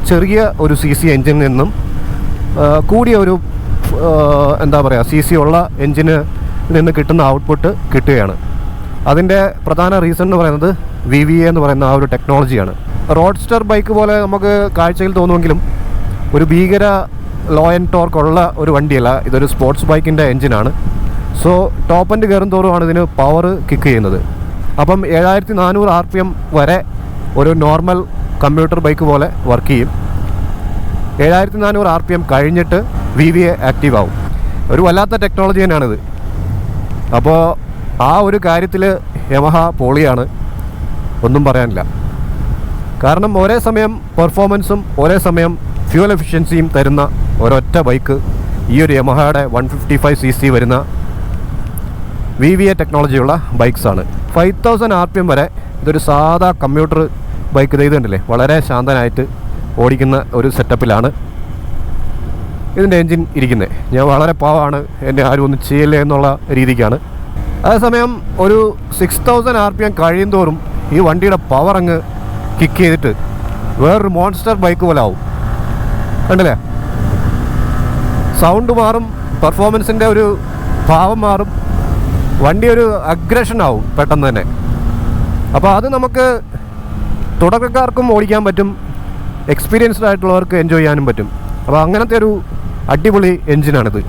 ചെറിയ ഒരു CC എൻജിനിൽ നിന്നും കൂടിയ ഒരു എന്താ പറയുക CC ഉള്ള എൻജിന് നിന്ന് കിട്ടുന്ന ഔട്ട്പുട്ട് കിട്ടുകയാണ്. അതിൻ്റെ പ്രധാന റീസൺ എന്ന് പറയുന്നത് VVA എന്ന് പറയുന്ന ആ ഒരു ടെക്നോളജിയാണ്. റോഡ്സ്റ്റർ ബൈക്ക് പോലെ നമുക്ക് കാഴ്ചയിൽ തോന്നുമെങ്കിലും ഒരു ഭീകര ലോ ആൻഡ് ടോർക്ക് ഉള്ള ഒരു വണ്ടിയല്ല. ഇതൊരു സ്പോർട്സ് ബൈക്കിൻ്റെ എൻജിനാണ്. സോ ടോപ്പ് എൻഡ് കയറും തോറുമാണ് ഇതിന് പവർ കിക്ക് ചെയ്യുന്നത്. അപ്പം 7400 RPM വരെ ഒരു നോർമൽ കമ്പ്യൂട്ടർ ബൈക്ക് പോലെ വർക്ക് ചെയ്യും. 7400 RPM കഴിഞ്ഞിട്ട് VVA ആക്റ്റീവ് ആവും. ഒരു വല്ലാത്ത ടെക്നോളജി തന്നെയാണിത്. അപ്പോൾ ആ ഒരു കാര്യത്തിൽ യമഹ പൊളിയാണ്, ഒന്നും പറയാനില്ല. കാരണം ഒരേ സമയം പെർഫോമൻസും ഒരേ സമയം ഫ്യൂൽ എഫിഷ്യൻസിയും തരുന്ന ഒരൊറ്റ ബൈക്ക് ഈ ഒരു യമഹയുടെ 155cc വരുന്ന VVA ടെക്നോളജിയുള്ള ബൈക്സാണ്. 5000 RPM വരെ ഇതൊരു സാധാ കമ്പ്യൂട്ടർ ബൈക്ക് ചെയ്തിട്ടുണ്ടല്ലേ, വളരെ ശാന്തനായിട്ട് ഓടിക്കുന്ന ഒരു സെറ്റപ്പിലാണ് ഇതിൻ്റെ എൻജിൻ ഇരിക്കുന്നത്. ഞാൻ വളരെ പാവമാണ്, എന്നെ ആരും ഒന്നും ചെയ്യില്ലേ എന്നുള്ള രീതിക്കാണ്. അതേസമയം ഒരു 6000 RPM കഴിയും തോറും ഈ വണ്ടിയുടെ പവർ അങ്ങ് കിക്ക് ചെയ്തിട്ട് വേറൊരു മോൺസ്റ്റർ ബൈക്ക് പോലെ ആവും. കണ്ടില്ലേ, സൗണ്ട് മാറും, പെർഫോമൻസിൻ്റെ ഒരു ഭാവം മാറും, വണ്ടി ഒരു അഗ്രഷൻ ആവും പെട്ടെന്ന് തന്നെ. അപ്പോൾ അത് നമുക്ക് തുടക്കക്കാർക്കും ഓടിക്കാൻ പറ്റും, എക്സ്പീരിയൻസ്ഡ് ആയിട്ടുള്ളവർക്ക് എൻജോയ് ചെയ്യാനും പറ്റും. അപ്പോൾ അങ്ങനത്തെ ഒരു അടിപൊളി എൻജിനാണിത്.